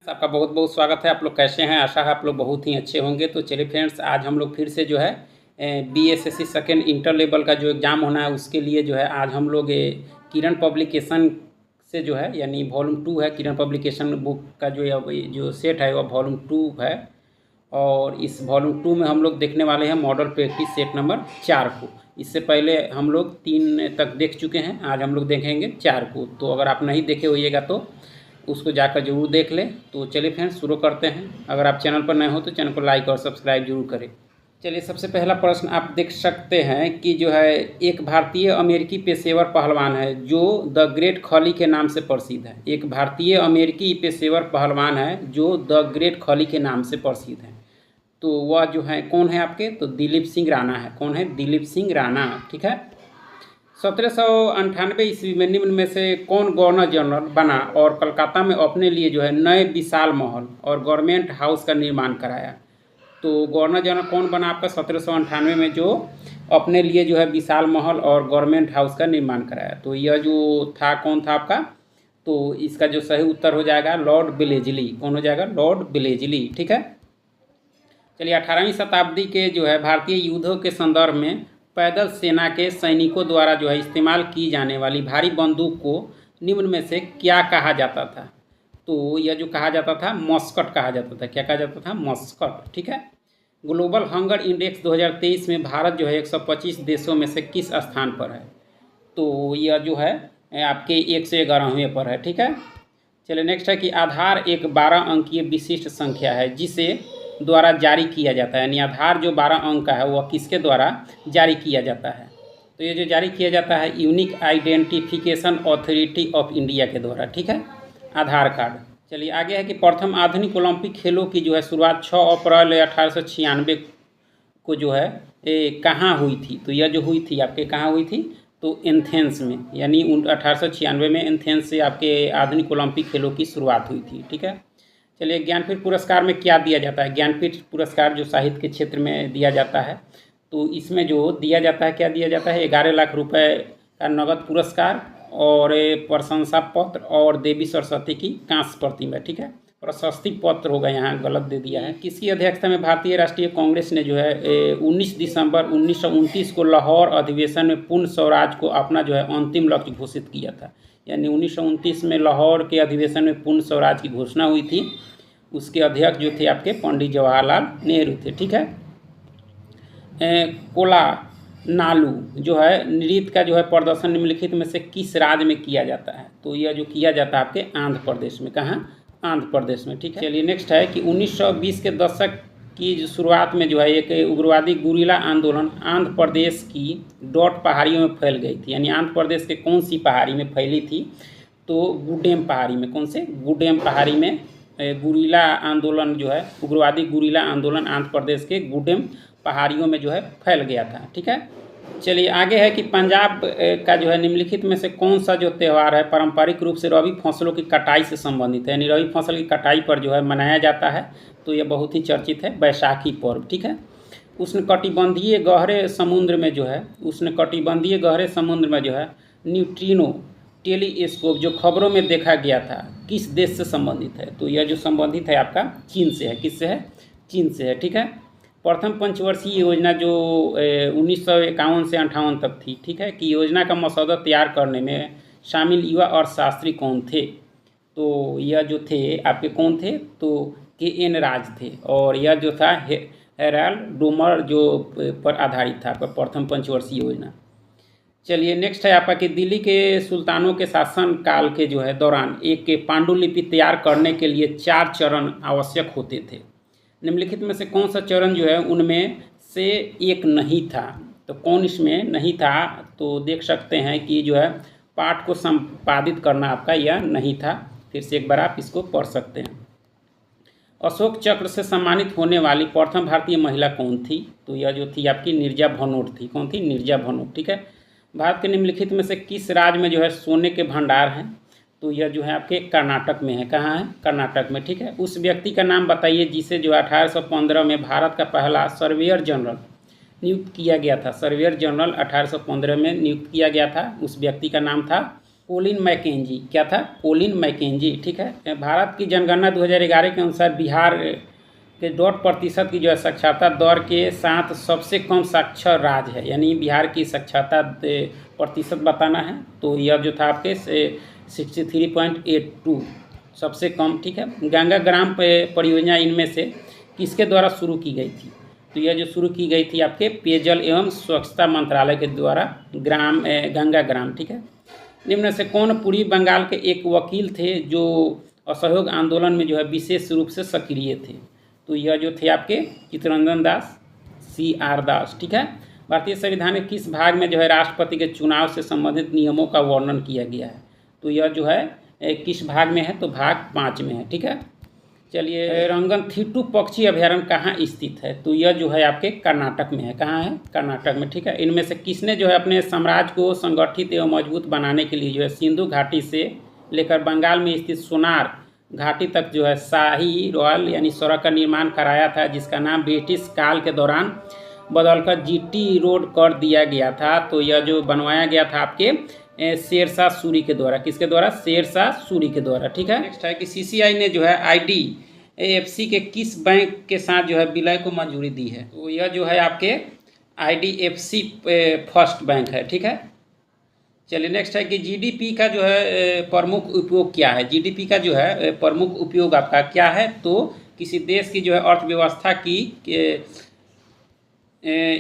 आपका बहुत बहुत स्वागत है। आप लोग कैसे हैं? आशा है आप लोग बहुत ही अच्छे होंगे। तो चलिए फ्रेंड्स, आज हम लोग फिर से जो है बीएसएससी सेकेंड इंटर लेवल का जो एग्ज़ाम होना है उसके लिए जो है आज हम लोग किरण पब्लिकेशन से जो है यानी वॉल्यूम 2 है। किरण पब्लिकेशन बुक का जो सेट है वह वॉल्यूम 2 है और इस वॉल्यूम 2 में हम लोग देखने वाले हैं मॉडल प्रैक्टिस सेट नंबर 4 को। इससे पहले हम लोग 3 तक देख चुके हैं, आज हम लोग देखेंगे 4 को। तो अगर आप नहीं देखे होइएगा तो उसको जाकर जरूर देख लें। तो चलिए फ्रेंड्स शुरू करते हैं। अगर आप चैनल पर नए हो तो चैनल को लाइक और सब्सक्राइब जरूर करें। चलिए, सबसे पहला प्रश्न आप देख सकते हैं कि जो है एक भारतीय अमेरिकी पेशेवर पहलवान है जो द ग्रेट खली के नाम से प्रसिद्ध है। एक भारतीय अमेरिकी पेशेवर पहलवान है जो द ग्रेट खली के नाम से प्रसिद्ध है। तो वह जो है कौन है आपके? तो दिलीप सिंह राणा है। कौन है? दिलीप सिंह राणा। ठीक है। 1798 ईस्वी में निम्न में से कौन गवर्नर जनरल बना और कलकत्ता में अपने लिए जो है नए विशाल महल और गवर्नमेंट हाउस का निर्माण कराया? तो गवर्नर जनरल कौन बना आपका 1798 में जो अपने लिए जो है विशाल महल और गवर्नमेंट हाउस का निर्माण कराया? तो यह जो था कौन था आपका? तो इसका जो सही उत्तर हो जाएगा लॉर्ड ब्लेजली। कौन हो जाएगा? लॉर्ड ब्लेजली। ठीक है। चलिए, 18वीं शताब्दी के जो है भारतीय युद्धों के संदर्भ में पैदल सेना के सैनिकों द्वारा जो है इस्तेमाल की जाने वाली भारी बंदूक को निम्न में से क्या कहा जाता था? तो यह जो कहा जाता था मस्कट कहा जाता था। क्या कहा जाता था? मस्कट। ठीक है। ग्लोबल हंगर इंडेक्स 2023 में भारत जो है 125 देशों में से किस स्थान पर है? तो यह जो है आपके 111वें पर है। ठीक है। चलिए, नेक्स्ट है कि आधार एक 12 अंकीय विशिष्ट संख्या है जिसे द्वारा जारी किया जाता है। यानी आधार जो 12 अंक का है वह किसके द्वारा जारी किया जाता है? तो ये जो जारी किया जाता है unique identification authority of India के द्वारा। ठीक है, आधार कार्ड। चलिए, आगे है कि प्रथम आधुनिक ओलंपिक खेलों की जो है शुरुआत 6 अप्रैल 1896 को जो है कहाँ हुई थी? तो यह जो हुई थी आपके कहाँ हुई थी? तो एथेंस में। यानी 1896 में एथेंस से आपके आधुनिक ओलंपिक खेलों की शुरुआत हुई थी। ठीक है। चलिए, ज्ञानपीठ पुरस्कार में क्या दिया जाता है? ज्ञानपीठ पुरस्कार जो साहित्य के क्षेत्र में दिया जाता है तो इसमें जो दिया जाता है क्या दिया जाता है? 11 लाख रुपए का नगद पुरस्कार और प्रशंसा पत्र और देवी सरस्वती की कांस्य प्रतिमा। ठीक है, प्रशस्ति पत्र होगा, यहाँ गलत दे दिया है। किसकी अध्यक्षता में भारतीय राष्ट्रीय कांग्रेस ने जो है 19 दिसंबर 1929 को लाहौर अधिवेशन में पूर्ण स्वराज को अपना जो है अंतिम लक्ष्य घोषित किया था? यानी 1929 में लाहौर के अधिवेशन में पूर्ण स्वराज की घोषणा हुई थी। उसके अध्यक्ष जो थे आपके पंडित जवाहरलाल नेहरू थे। ठीक है। कोला नालू जो है नृत्य का जो है प्रदर्शन निम्नलिखित में से किस राज्य में किया जाता है? तो यह जो किया जाता है आपके आंध्र प्रदेश में। कहाँ? आंध्र प्रदेश में। ठीक है। चलिए, नेक्स्ट है कि 1920 के दशक की जो शुरुआत में जो है एक उग्रवादी गुरिल्ला आंदोलन आंध्र प्रदेश की डॉट पहाड़ियों में फैल गई थी। यानी आंध्र प्रदेश के कौन सी पहाड़ी में फैली थी? तो गुडेम पहाड़ी में। कौन से? गुडेम पहाड़ी में गुरिल्ला आंदोलन जो है उग्रवादी गुरिल्ला आंदोलन आंध्र प्रदेश के गुडेम पहाड़ियों में जो है फैल गया था। ठीक है। चलिए, आगे है कि पंजाब का जो है निम्नलिखित में से कौन सा जो त्यौहार है पारंपरिक रूप से रबी फसलों की कटाई से संबंधित है? यानी रबी फसल की कटाई पर जो है मनाया जाता है। तो यह बहुत ही चर्चित है, बैसाखी पर्व। ठीक है। उष्णकटिबंधीय गहरे समुद्र में जो है उष्णकटिबंधीय गहरे समुद्र में जो है न्यूट्रिनो टेलीस्कोप जो खबरों में देखा गया था किस देश से संबंधित है? तो यह जो संबंधित है आपका चीन से है। किससे है? चीन से है। ठीक है। प्रथम पंचवर्षीय योजना जो 1951 से 58 तक थी, ठीक है, कि योजना का मसौदा तैयार करने में शामिल युवा अर्थशास्त्री कौन थे? तो यह जो थे आपके कौन थे? तो KN राज थे। और यह जो था हेराल्ड डोमर जो पर आधारित था आपका प्रथम पंचवर्षीय योजना। चलिए, नेक्स्ट है आपका कि दिल्ली के सुल्तानों के शासन काल के जो है दौरान एक पांडुलिपि तैयार करने के लिए 4 चरण आवश्यक होते थे। निम्नलिखित में से कौन सा चरण जो है उनमें से एक नहीं था? तो कौन इसमें नहीं था? तो देख सकते हैं कि जो है पाठ को संपादित करना आपका यह नहीं था। फिर से एक बार आप इसको पढ़ सकते हैं। अशोक चक्र से सम्मानित होने वाली प्रथम भारतीय महिला कौन थी? तो यह जो थी आपकी नीरजा भनोट थी। कौन थी? नीरजा भनोट। ठीक है। भारत के निम्नलिखित में से किस राज्य में जो है सोने के भंडार हैं? तो यह जो है आपके कर्नाटक में है। कहाँ है? कर्नाटक में। ठीक है। उस व्यक्ति का नाम बताइए जिसे जो 1815 में भारत का पहला सर्वेयर जनरल नियुक्त किया गया था। सर्वेयर जनरल 1815 में नियुक्त किया गया था। उस व्यक्ति का नाम था कोलिन मैकेंजी। क्या था? Colin Mackenzie. ठीक है। भारत की जनगणना 2011 के अनुसार बिहार के 0% की जो है साक्षरता दर के साथ सबसे कम साक्षर राज्य है, यानी बिहार की साक्षरता प्रतिशत बताना है। तो यह जो था आपके 63.82 सबसे कम। ठीक है। गंगा ग्राम परियोजना इनमें से किसके द्वारा शुरू की गई थी? तो यह जो शुरू की गई थी आपके पेयजल एवं स्वच्छता मंत्रालय के द्वारा गंगा ग्राम। ठीक है। निम्न से कौन पूर्वी बंगाल के एक वकील थे जो असहयोग आंदोलन में जो है विशेष रूप से सक्रिय थे? तो यह जो थे आपके चित्तरंजन दास, CR दास। ठीक है। भारतीय संविधान के किस भाग में जो है राष्ट्रपति के चुनाव से संबंधित नियमों का वर्णन किया गया है? तो यह जो है किस भाग में है? तो भाग 5 में है। ठीक है। चलिए, रंगनथिट्टू पक्षी अभयारण्य कहाँ स्थित है? तो यह जो है आपके कर्नाटक में है। कहाँ है? कर्नाटक में। ठीक है। इनमें से किसने जो है अपने साम्राज्य को संगठित एवं मजबूत बनाने के लिए जो है सिंधु घाटी से लेकर बंगाल में स्थित सोनार घाटी तक जो है शाही रॉयल यानी सड़क का निर्माण कराया था, जिसका नाम ब्रिटिश काल के दौरान बदलकर GT रोड कर दिया गया था? तो यह जो बनवाया गया था आपके शेरशाह सूरी के द्वारा। किसके द्वारा? शेरशाह सूरी के द्वारा। ठीक है। नेक्स्ट है कि CCI ने जो है IDFC के किस बैंक के साथ जो है विलय को मंजूरी दी है? तो यह जो है आपके IDFC फर्स्ट बैंक है। ठीक है। चलिए, नेक्स्ट है कि GDP का जो है प्रमुख उपयोग क्या है? GDP का जो है प्रमुख उपयोग आपका क्या है? तो किसी देश की जो है अर्थव्यवस्था की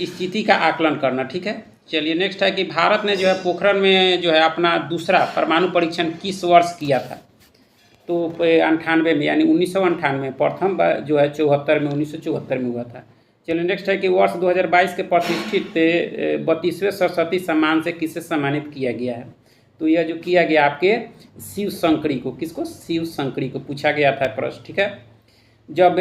स्थिति का आकलन करना। ठीक है। चलिए, नेक्स्ट है कि भारत ने जो है पोखरण में जो है अपना दूसरा परमाणु परीक्षण किस वर्ष किया था? तो 98 में, यानी 1998। प्रथम जो है 74 में, 1974 में हुआ था। चलिए, नेक्स्ट है कि वर्ष 2022 के प्रतिष्ठित 32वें सरस्वती सम्मान से किसे सम्मानित किया गया है? तो यह जो किया गया आपके शिव शंकरी को। किसको? शिव शंकरी को पूछा गया था प्रश्न। ठीक है। जब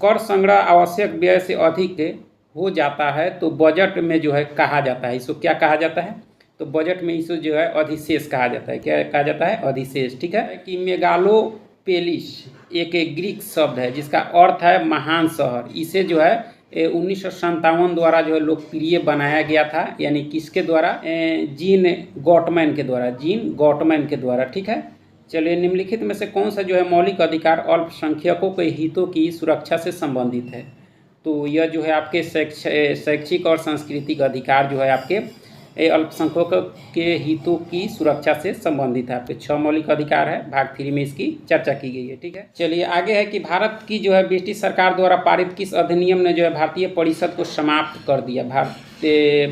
कर संग्रह आवश्यक व्यय से अधिक हो जाता है तो बजट में जो है कहा जाता है, इसको क्या कहा जाता है? तो बजट में इसको जो है अधिशेष कहा जाता है। क्या कहा जाता है? अधिशेष। ठीक है। कि मेगालोपोलिस एक ग्रीक शब्द है जिसका अर्थ है महान शहर। इसे जो है 1957 द्वारा जो है लोकप्रिय बनाया गया था, यानी किसके द्वारा? जीन गॉटमैन के द्वारा। जीन गॉटमैन के द्वारा। ठीक है। चलिए, निम्नलिखित में से कौन सा जो है मौलिक अधिकार अल्पसंख्यकों के हितों की सुरक्षा से संबंधित है? तो यह जो है आपके शैक्षिक और सांस्कृतिक अधिकार जो है आपके अल्पसंख्यकों के हितों की सुरक्षा से संबंधित है। आपके 6 मौलिक अधिकार है। भाग 3 में इसकी चर्चा की गई है। ठीक है। चलिए, आगे है कि भारत की जो है ब्रिटिश सरकार द्वारा पारित किस अधिनियम ने जो है भारतीय परिषद को समाप्त कर दिया?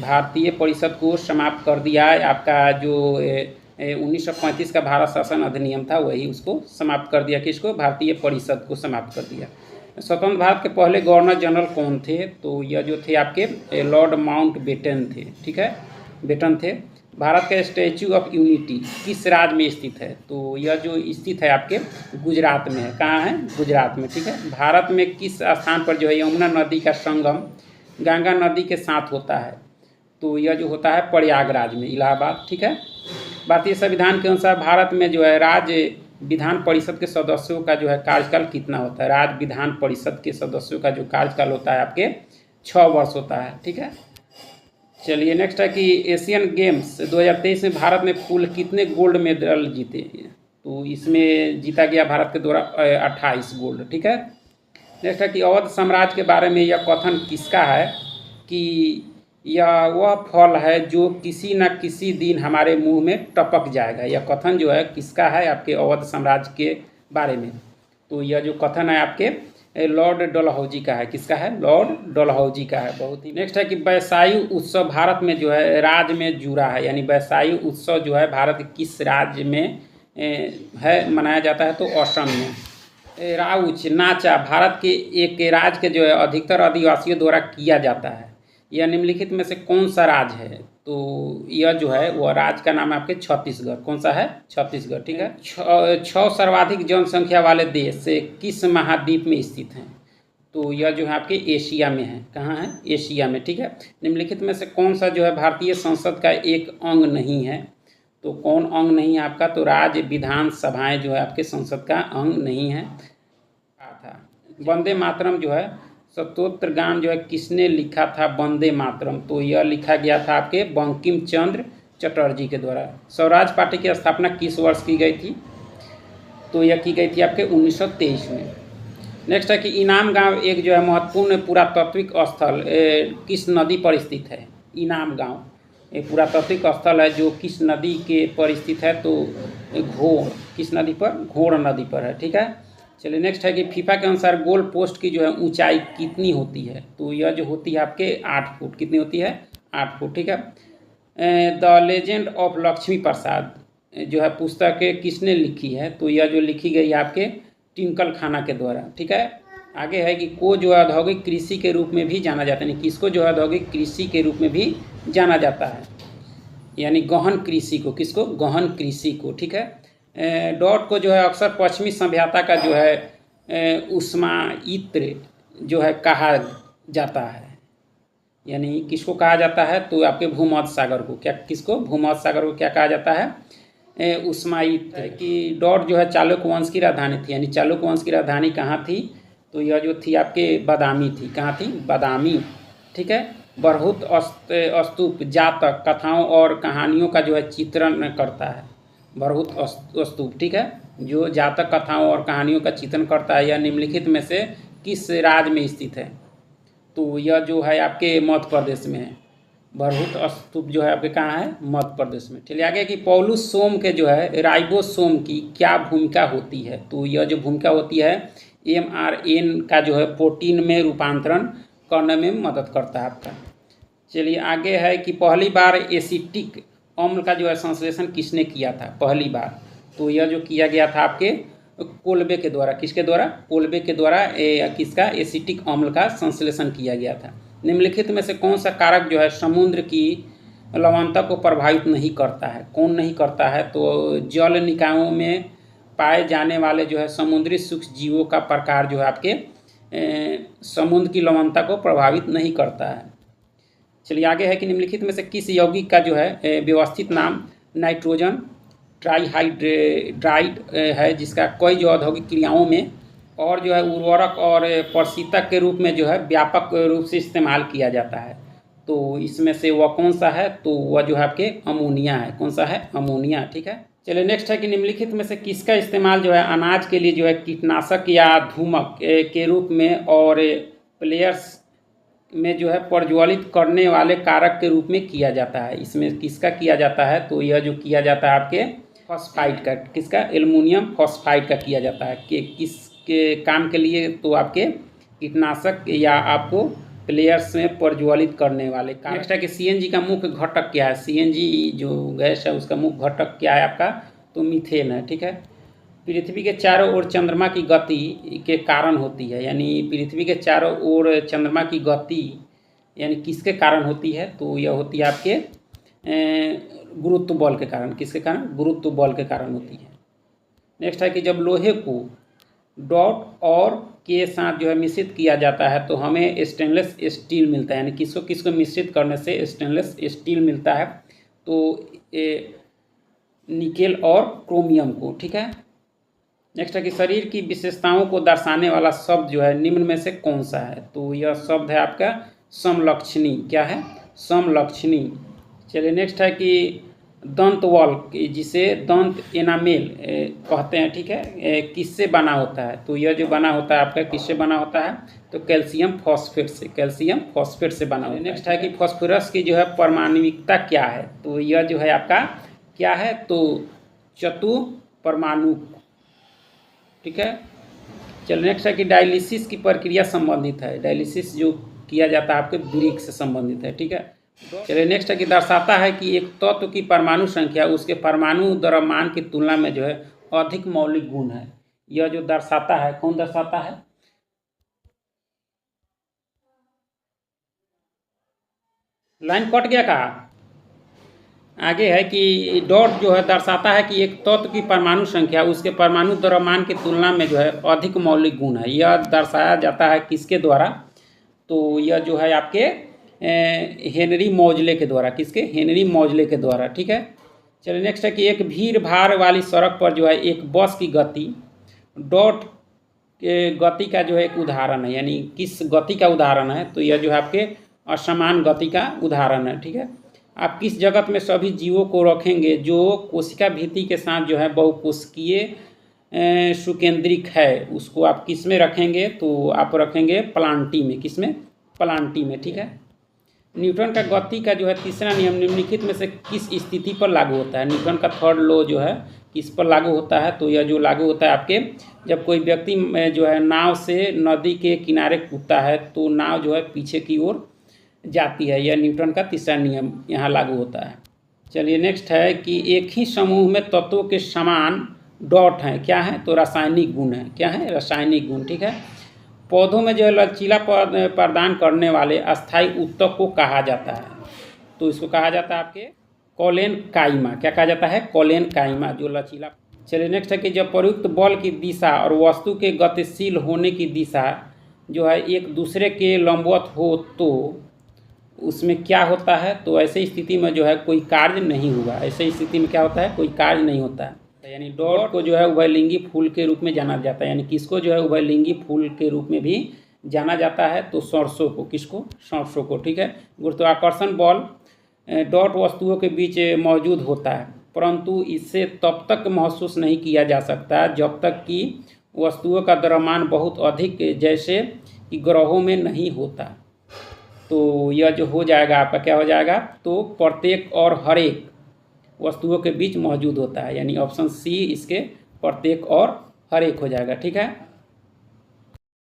भारतीय परिषद को समाप्त कर दिया है। आपका जो 1935 का भारत शासन अधिनियम था वही उसको समाप्त कर दिया। किसको? भारतीय परिषद को समाप्त कर दिया। स्वतंत्र भारत के पहले गवर्नर जनरल कौन थे? तो यह जो थे आपके लॉर्ड माउंटबेटन थे। ठीक है। बेटन थे। भारत का स्टैच्यू ऑफ यूनिटी किस राज्य में स्थित है? तो यह जो स्थित है आपके गुजरात में है। कहाँ है? गुजरात में। ठीक है। भारत में किस स्थान पर जो है यमुना नदी का संगम गंगा नदी के साथ होता है? तो यह जो होता है प्रयागराज में, इलाहाबाद। ठीक है। भारतीय संविधान के अनुसार भारत में जो है राज्य विधान परिषद के सदस्यों का जो है कार्यकाल कितना होता है? राज्य विधान परिषद के सदस्यों का जो कार्यकाल होता है आपके 6 वर्ष होता है। ठीक है। चलिए, नेक्स्ट है कि एशियन गेम्स 2023 में भारत ने कुल कितने गोल्ड मेडल जीते? तो इसमें जीता गया भारत के द्वारा 28 गोल्ड। ठीक है। नेक्स्ट है कि अवध साम्राज्य के बारे में यह कथन किसका है कि यह वह फल है जो किसी न किसी दिन हमारे मुंह में टपक जाएगा? यह कथन जो है किसका है? आपके अवध साम्राज्य के बारे में। तो यह जो कथन है आपके लॉर्ड डलहौजी का है। किसका है? लॉर्ड डलहौजी का है। बहुत ही। नेक्स्ट है कि वैशायु उत्सव भारत में जो है राज्य में जुड़ा है, यानी वैशायु उत्सव जो है भारत के किस राज्य में है मनाया जाता है? तो असम में। राउच नाचा भारत के एक राज्य के जो है अधिकतर आदिवासियों द्वारा किया जाता है। यह निम्नलिखित में से कौन सा राज्य है? तो यह जो है वह राज्य का नाम है आपके छत्तीसगढ़। कौन सा है? छत्तीसगढ़। ठीक है। 6 सर्वाधिक जनसंख्या वाले देश किस महाद्वीप में स्थित हैं? तो यह जो है आपके एशिया में है। कहाँ है? एशिया में। ठीक है। निम्नलिखित में से कौन सा जो है भारतीय संसद का एक अंग नहीं है? तो कौन अंग नहीं है आपका? तो राज्य विधानसभाएं जो है आपके संसद का अंग नहीं है। वंदे मातरम जो है स्तोत्र गान जो है किसने लिखा था? वंदे मातरम। तो यह लिखा गया था आपके बंकिम चंद्र चटर्जी के द्वारा। स्वराज पार्टी की स्थापना किस वर्ष की गई थी? तो यह की गई थी आपके 1923 में। नेक्स्ट है कि इनाम गांव एक जो है महत्वपूर्ण पुरातात्विक स्थल किस नदी पर स्थित है? इनाम गांव एक पुरातात्विक स्थल है जो किस नदी के पर स्थित है? तो घोड़, किस नदी पर? घोड़ नदी पर है, ठीक है। चलिए नेक्स्ट है कि फीफा के अनुसार गोल पोस्ट की जो है ऊंचाई कितनी होती है? तो यह जो होती है आपके 8 फुट। कितनी होती है? 8 फुट, ठीक है। द लेजेंड ऑफ लक्ष्मी प्रसाद जो है पुस्तक किसने लिखी है? तो यह जो लिखी गई है आपके टिंकल खाना के द्वारा, ठीक है। आगे है कि को जो है औद्योगिक कृषि के रूप में भी जाना जाता है, यानी किसको जो है औद्योगिक कृषि के रूप में भी जाना जाता है, यानी गहन कृषि को। किसको? गहन कृषि को, ठीक है। डॉट को जो है अक्सर पश्चिमी सभ्यता का जो है उष्मायित्र जो है कहा जाता है, यानी किसको कहा जाता है? तो आपके भूमध्य सागर को। क्या? किसको? भूमध्य सागर को क्या कहा जाता है? उष्मायित्र। कि डॉट जो है चालुक्य वंश की राजधानी थी, यानी चालुक्य वंश की राजधानी कहाँ थी? तो यह जो थी आपके बादामी थी। कहाँ थी? बादामी, ठीक है। बरहुत स्तूप जातक कथाओं और कहानियों का जो है चित्रण करता है। बरहुत स्तूप, ठीक है, जो जातक कथाओं और कहानियों का चित्रण करता है। यह निम्नलिखित में से किस राज्य में स्थित है? तो यह जो है आपके मध्य प्रदेश में है। बरहुत स्तूप जो है आपके कहाँ है? मध्य प्रदेश में। चलिए आगे कि पौलुसोम के जो है राइबोसोम की क्या भूमिका होती है? तो यह जो भूमिका होती है mRNA का जो है प्रोटीन में रूपांतरण करने में मदद करता है आपका। चलिए आगे है कि पहली बार एसिटिक अम्ल का जो है संश्लेषण किसने किया था? पहली बार। तो यह जो किया गया था आपके कोल्बे के द्वारा। किसके द्वारा? कोल्बे के द्वारा किसका? एसिटिक अम्ल का संश्लेषण किया गया था। निम्नलिखित में से कौन सा कारक जो है समुद्र की लवणता को प्रभावित नहीं करता है? कौन नहीं करता है? तो जल निकायों में पाए जाने वाले जो है समुद्री सूक्ष्म जीवों का प्रकार जो है आपके समुद्र की लवणता को प्रभावित नहीं करता है। चलिए आगे है कि निम्नलिखित में से किस यौगिक का जो है व्यवस्थित नाम नाइट्रोजन ट्राइहाइड्राइड है, जिसका कई जो औद्योगिक क्रियाओं में और जो है उर्वरक और प्रशीतक के रूप में जो है व्यापक रूप से इस्तेमाल किया जाता है? तो इसमें से वह कौन सा है? तो वह जो है आपके अमोनिया है। कौन सा है? अमोनिया, ठीक है। चलिए नेक्स्ट है कि निम्नलिखित में से किसका इस्तेमाल जो है अनाज के लिए जो है कीटनाशक या धूमक के रूप में और प्लेयर्स में जो है प्रज्वलित करने वाले कारक के रूप में किया जाता है? इसमें किसका किया जाता है? तो यह जो किया जाता है आपके फॉस्फाइड का। किसका? एल्युमिनियम फॉस्फाइड का किया जाता है। कि किसके काम के लिए? तो आपके कीटनाशक या आपको प्लेयर्स में प्रज्वलित करने वाले कारक। नेक्स्ट है कि सीएनजी का मुख्य घटक क्या है? सीएनजी जो गैस है उसका मुख्य घटक क्या है आपका? तो मीथेन है, ठीक है। पृथ्वी के चारों ओर चंद्रमा की गति के कारण होती है, यानी पृथ्वी के चारों ओर चंद्रमा की गति यानी किसके कारण होती है? तो यह होती है आपके गुरुत्व बल के कारण। किसके कारण? गुरुत्व बल के कारण होती है। नेक्स्ट है कि जब लोहे को डॉट और के साथ जो है मिश्रित किया जाता है तो हमें स्टेनलेस स्टील मिलता है, यानी किसको किसको मिश्रित करने से स्टेनलेस स्टील मिलता है? तो निकेल और क्रोमियम को, ठीक है। नेक्स्ट है कि शरीर की विशेषताओं को दर्शाने वाला शब्द जो है निम्न में से कौन सा है? तो यह शब्द है आपका समलक्षणी। क्या है? समलक्षणी। चलिए नेक्स्ट है कि दंत वॉल जिसे दंत एनामेल कहते हैं, ठीक है, किससे बना होता है? तो यह जो बना होता है आपका किससे बना होता है? तो कैल्शियम फॉस्फेट से। कैल्शियम फॉस्फेट से बना होता है। नेक्स्ट है कि फास्फोरस की जो है परमाणुविकता क्या है? तो यह जो है आपका क्या है? तो चतुर्परमाणु, ठीक है। चलिए नेक्स्ट है कि डायलिसिस की प्रक्रिया संबंधित है। डायलिसिस जो किया जाता है आपके वृक्क से संबंधित है, ठीक है। चलिए नेक्स्ट है कि दर्शाता है कि एक तत्व की परमाणु संख्या उसके परमाणु द्रव्यमान की तुलना में जो है अधिक मौलिक गुण है। यह जो दर्शाता है, कौन दर्शाता है? लाइन कट गया कहा? आगे है कि डॉट जो है दर्शाता है कि एक तत्व की परमाणु संख्या उसके परमाणु द्रव्यमान की तुलना में जो है अधिक मौलिक गुण है। यह दर्शाया जाता है किसके द्वारा? तो यह जो है आपके हेनरी मौजले के द्वारा। किसके? हेनरी मौजले के द्वारा, ठीक है। चलिए नेक्स्ट है कि एक भीड़ भाड़ वाली सड़क पर जो है एक बस की गति डॉट के गति का जो है एक उदाहरण है, यानी किस गति का उदाहरण है? तो यह जो है आपके असमान गति का उदाहरण है, ठीक है। आप किस जगत में सभी जीवों को रखेंगे जो कोशिका भित्ति के साथ जो है बहुकोशिकीय सुकेंद्रिक है, उसको आप किस में रखेंगे? तो आप रखेंगे प्लांटी में। किस में? प्लांटी में, ठीक है। न्यूटन का गति का जो है तीसरा नियम निम्नलिखित में से किस स्थिति पर लागू होता है? न्यूटन का थर्ड लॉ जो है किस पर लागू होता है? तो यह जो लागू होता है आपके, जब कोई व्यक्ति जो है नाव से नदी के किनारे कूदता है तो नाव जो है पीछे की ओर जाती है। यह न्यूटन का तीसरा नियम यहाँ लागू होता है। चलिए नेक्स्ट है कि एक ही समूह में तत्वों के समान डॉट हैं, क्या है? तो रासायनिक गुण है। क्या है? रासायनिक गुण, ठीक है। पौधों में जो है लचीला प्रदान करने वाले अस्थायी ऊतक को कहा जाता है, तो इसको कहा जाता है आपके कोलेनकाइमा। क्या कहा जाता है? कोलेनकाइमा, जो लचीला। चलिए नेक्स्ट है कि जब प्रयुक्त बल की दिशा और वस्तु के गतिशील होने की दिशा जो है एक दूसरे के लंबवत हो तो उसमें क्या होता है? तो ऐसे स्थिति में जो है कोई कार्य नहीं होगा। ऐसे स्थिति में क्या होता है? कोई कार्य नहीं होता है। यानी डॉट को जो है उभयलिंगी फूल के रूप में जाना जाता है। यानी किसको जो है उभयलिंगी फूल के रूप में भी जाना जाता है? तो सरसों को। किसको? सरसों को, ठीक है। गुरुत्वाकर्षण बल डॉट वस्तुओं के बीच मौजूद होता है, परंतु इसे तब तक महसूस नहीं किया जा सकता जब तक कि वस्तुओं का द्रव्यमान बहुत अधिक जैसे कि ग्रहों में नहीं होता। तो यह जो हो जाएगा आपका, क्या हो जाएगा? तो प्रत्येक और हर एक वस्तुओं के बीच मौजूद होता है। यानी ऑप्शन सी इसके प्रत्येक और हर एक हो जाएगा, ठीक है।